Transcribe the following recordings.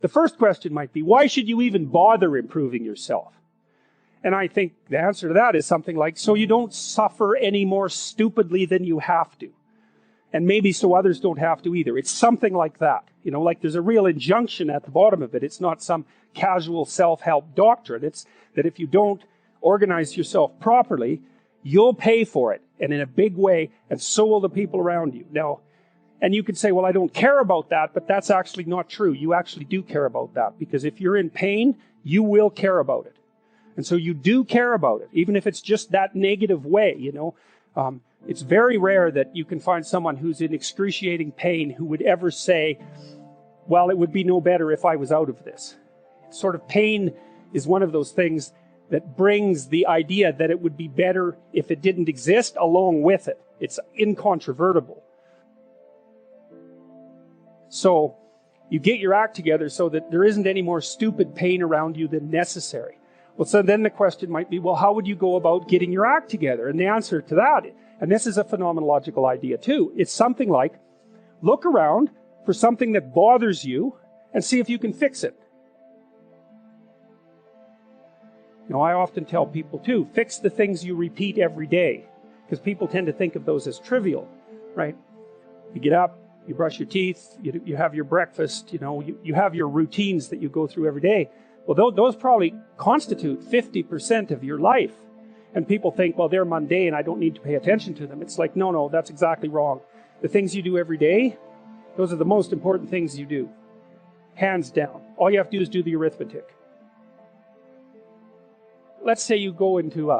The first question might be, why should you even bother improving yourself? And I think the answer to that is something like, so you don't suffer any more stupidly than you have to. And maybe so others don't have to either. It's something like that. Like there's a real injunction at the bottom of it. It's not some casual self-help doctrine. It's that if you don't organize yourself properly, you'll pay for it, and in a big way, and so will the people around you. Now, and you could say, well, I don't care about that, but that's actually not true. You actually do care about that, because if you're in pain, you will care about it. And so you do care about it, even if it's just that negative way, It's very rare that you can find someone who's in excruciating pain who would ever say, well, it would be no better if I was out of this. Sort of pain is one of those things that brings the idea that it would be better if it didn't exist along with it. It's incontrovertible. So you get your act together so that there isn't any more stupid pain around you than necessary. Well, so then the question might be, well, how would you go about getting your act together? And the answer to that, and this is a phenomenological idea too, it's something like, look around for something that bothers you and see if you can fix it. I often tell people too, fix the things you repeat every day, because people tend to think of those as trivial, right? You get up, you brush your teeth, you have your breakfast, you have your routines that you go through every day. Well, those probably constitute 50% of your life. And people think, well, they're mundane, I don't need to pay attention to them. It's like, no, that's exactly wrong. The things you do every day, those are the most important things you do. Hands down. All you have to do is do the arithmetic. Let's say you go into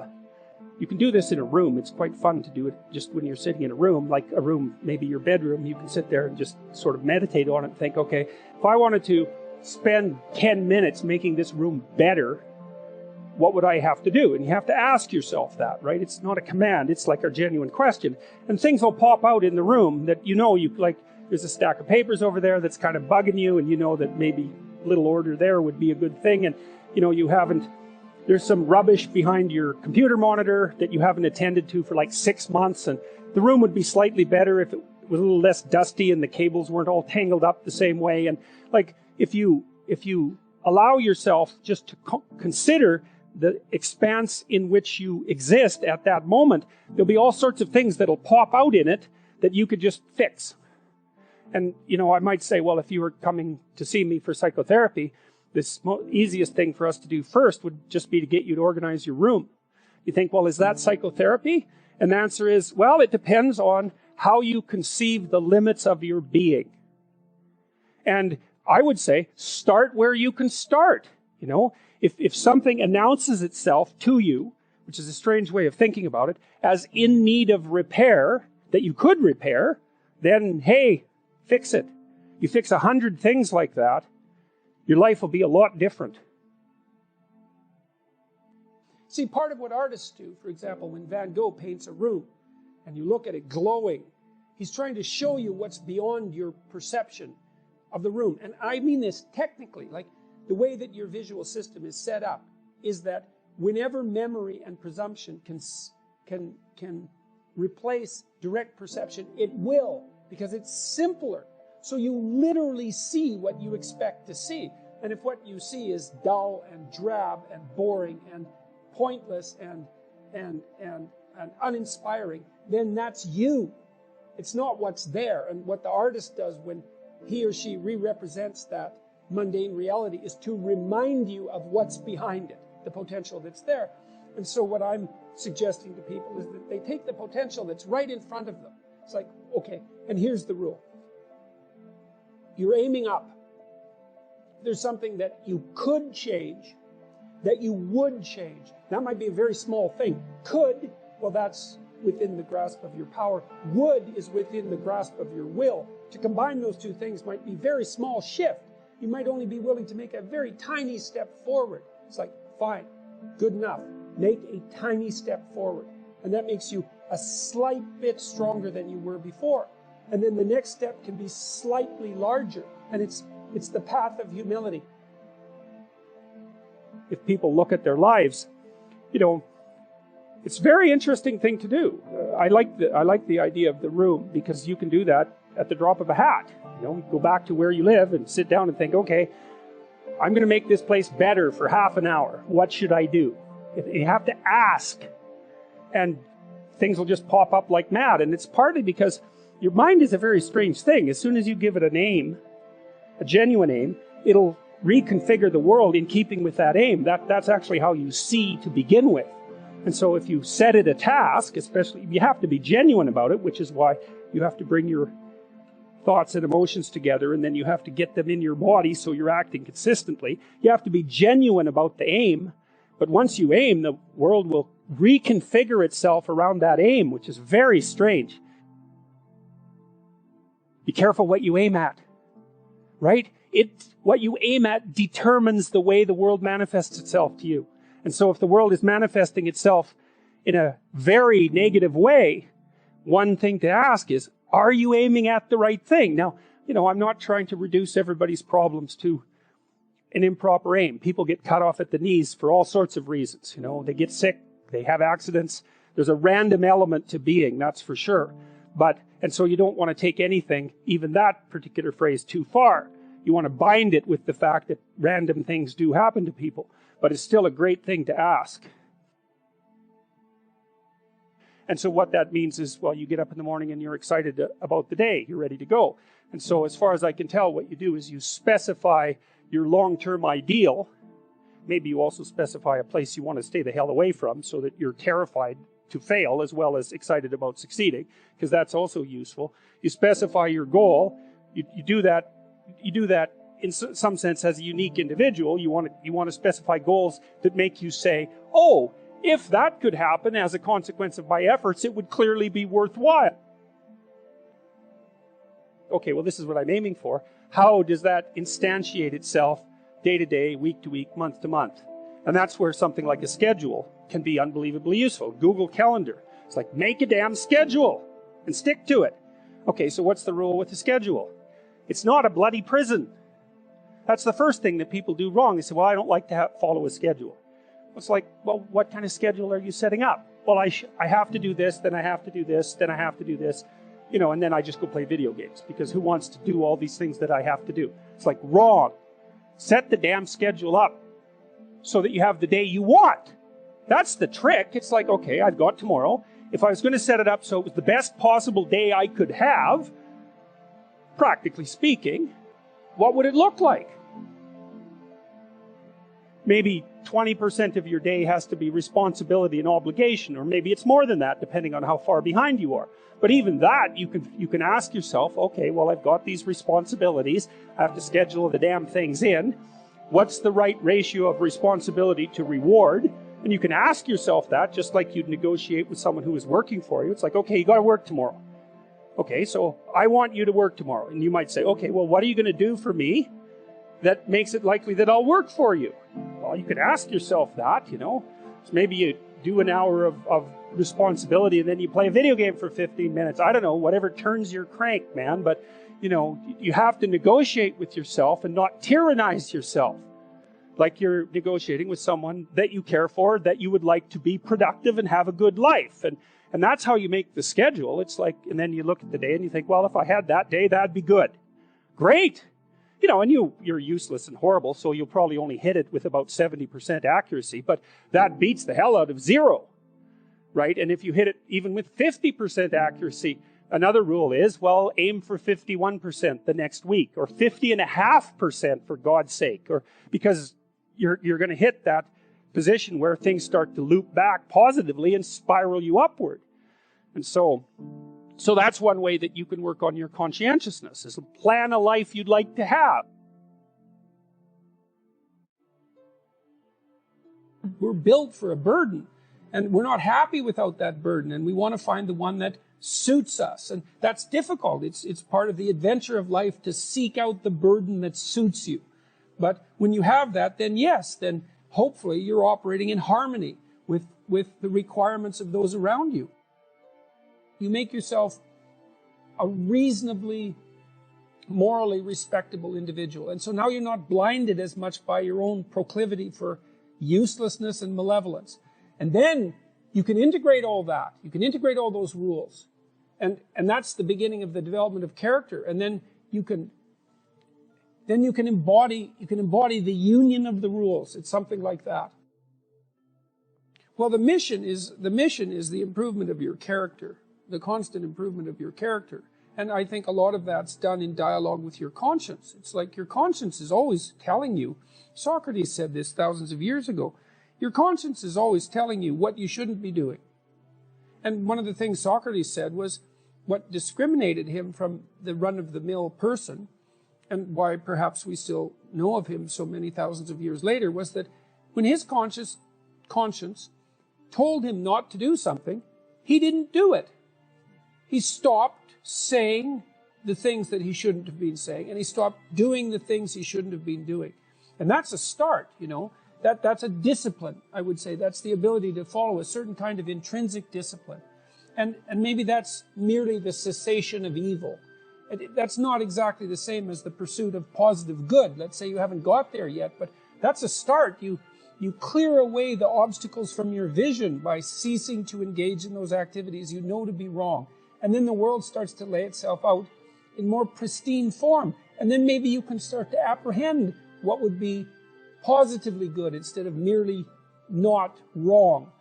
you can do this in a room. It's quite fun to do it just when you're sitting in a room, like a room, maybe your bedroom. You can sit there and just sort of meditate on it and think, okay, if I wanted to spend 10 minutes making this room better, what would I have to do? And you have to ask yourself that, right? It's not a command. It's like a genuine question. And things will pop out in the room that you like, there's a stack of papers over there that's kind of bugging you, and you know that maybe a little order there would be a good thing. And, there's some rubbish behind your computer monitor that you haven't attended to for like 6 months, and the room would be slightly better if it was a little less dusty and the cables weren't all tangled up the same way. And like, if you allow yourself just to consider the expanse in which you exist at that moment, there'll be all sorts of things that'll pop out in it that you could just fix. And, I might say, well, if you were coming to see me for psychotherapy, this easiest thing for us to do first would just be to get you to organize your room. You think, well, is that psychotherapy? And the answer is, well, it depends on how you conceive the limits of your being. And I would say, start where you can start. If something announces itself to you, which is a strange way of thinking about it, as in need of repair, that you could repair, then, hey, fix it. You fix 100 things like that, your life will be a lot different. See, part of what artists do, for example, when Van Gogh paints a room and you look at it glowing, he's trying to show you what's beyond your perception of the room. And I mean this technically, like the way that your visual system is set up is that whenever memory and presumption can replace direct perception, it will, because it's simpler. So you literally see what you expect to see. And if what you see is dull and drab and boring and pointless and uninspiring, then that's you. It's not what's there. And what the artist does when he or she re-represents that mundane reality is to remind you of what's behind it, the potential that's there. And so what I'm suggesting to people is that they take the potential that's right in front of them. It's like, okay, and here's the rule. You're aiming up. There's something that you could change, that you would change. That might be a very small thing. Could, well, that's within the grasp of your power. Would is within the grasp of your will. To combine those two things might be a very small shift. You might only be willing to make a very tiny step forward. It's like, fine, good enough. Make a tiny step forward. And that makes you a slight bit stronger than you were before. And then the next step can be slightly larger. And it's the path of humility. If people look at their lives, it's a very interesting thing to do. I like the idea of the room, because you can do that at the drop of a hat. Go back to where you live and sit down and think, okay, I'm going to make this place better for half an hour. What should I do? You have to ask. And things will just pop up like mad. And it's partly because your mind is a very strange thing. As soon as you give it a name, a genuine aim, it'll reconfigure the world in keeping with that aim. That's actually how you see to begin with. And so if you set it a task, especially, you have to be genuine about it, which is why you have to bring your thoughts and emotions together, and then you have to get them in your body so you're acting consistently. You have to be genuine about the aim, but once you aim, the world will reconfigure itself around that aim, which is very strange. Be careful what you aim at, right? What you aim at determines the way the world manifests itself to you. And so if the world is manifesting itself in a very negative way, one thing to ask is, are you aiming at the right thing? Now, I'm not trying to reduce everybody's problems to an improper aim. People get cut off at the knees for all sorts of reasons. They get sick, they have accidents. There's a random element to being, that's for sure. And so you don't want to take anything, even that particular phrase, too far. You want to bind it with the fact that random things do happen to people. But it's still a great thing to ask. And so what that means is, well, you get up in the morning and you're excited about the day. You're ready to go. And so as far as I can tell, what you do is you specify your long-term ideal. Maybe you also specify a place you want to stay the hell away from so that you're terrified to fail as well as excited about succeeding, because that's also useful. You specify your goal. You do that in some sense as a unique individual. You want to specify goals that make you say, oh, if that could happen as a consequence of my efforts, it would clearly be worthwhile. Okay, well, this is what I'm aiming for. How does that instantiate itself day to day, week to week, month to month? And that's where something like a schedule can be unbelievably useful. Google Calendar. It's like, make a damn schedule and stick to it. Okay, so what's the rule with the schedule? It's not a bloody prison. That's the first thing that people do wrong. They say, well, I don't like to follow a schedule. It's like, well, what kind of schedule are you setting up? Well, I have to do this, then I have to do this, then I have to do this, and then I just go play video games, because who wants to do all these things that I have to do? It's like, wrong. Set the damn schedule up so that you have the day you want. That's the trick. It's like, okay, I've got tomorrow. If I was going to set it up so it was the best possible day I could have, practically speaking, what would it look like? Maybe 20% of your day has to be responsibility and obligation, or maybe it's more than that, depending on how far behind you are. But even that, you can ask yourself, okay, well, I've got these responsibilities. I have to schedule the damn things in. What's the right ratio of responsibility to reward? And you can ask yourself that, just like you'd negotiate with someone who is working for you. It's like, okay, you got to work tomorrow. Okay, so I want you to work tomorrow. And you might say, okay, well, what are you going to do for me that makes it likely that I'll work for you? Well, you could ask yourself that, So maybe you do an hour of responsibility and then you play a video game for 15 minutes. I don't know, whatever turns your crank, man. But, you have to negotiate with yourself and not tyrannize yourself. Like you're negotiating with someone that you care for, that you would like to be productive and have a good life. And that's how you make the schedule. It's like, and then you look at the day and you think, well, if I had that day, that'd be good. Great. And you're useless and horrible, so you'll probably only hit it with about 70% accuracy, but that beats the hell out of 0, right? And if you hit it even with 50% accuracy, another rule is, well, aim for 51% the next week, or 50.5% for God's sake, or because you're going to hit that position where things start to loop back positively and spiral you upward. And so that's one way that you can work on your conscientiousness, is to plan a life you'd like to have. We're built for a burden, and we're not happy without that burden, and we want to find the one that suits us. And that's difficult. It's part of the adventure of life to seek out the burden that suits you. But when you have that, then yes, then hopefully you're operating in harmony with the requirements of those around you. You make yourself a reasonably morally respectable individual. And so now you're not blinded as much by your own proclivity for uselessness and malevolence. And then you can integrate all that. You can integrate all those rules. And that's the beginning of the development of character. And then you can then you can embody the union of the rules. It's something like that. Well, the mission is the improvement of your character, the constant improvement of your character. And I think a lot of that's done in dialogue with your conscience. It's like your conscience is always telling you, Socrates said this thousands of years ago, your conscience is always telling you what you shouldn't be doing. And one of the things Socrates said was what discriminated him from the run-of-the-mill person, and why perhaps we still know of him so many thousands of years later, was that when his conscience told him not to do something, he didn't do it. He stopped saying the things that he shouldn't have been saying, and he stopped doing the things he shouldn't have been doing. And that's a start, you know. That's a discipline, I would say. That's the ability to follow a certain kind of intrinsic discipline. And maybe that's merely the cessation of evil. That's not exactly the same as the pursuit of positive good. Let's say you haven't got there yet, but that's a start. You clear away the obstacles from your vision by ceasing to engage in those activities you know to be wrong. And then the world starts to lay itself out in more pristine form. And then maybe you can start to apprehend what would be positively good instead of merely not wrong.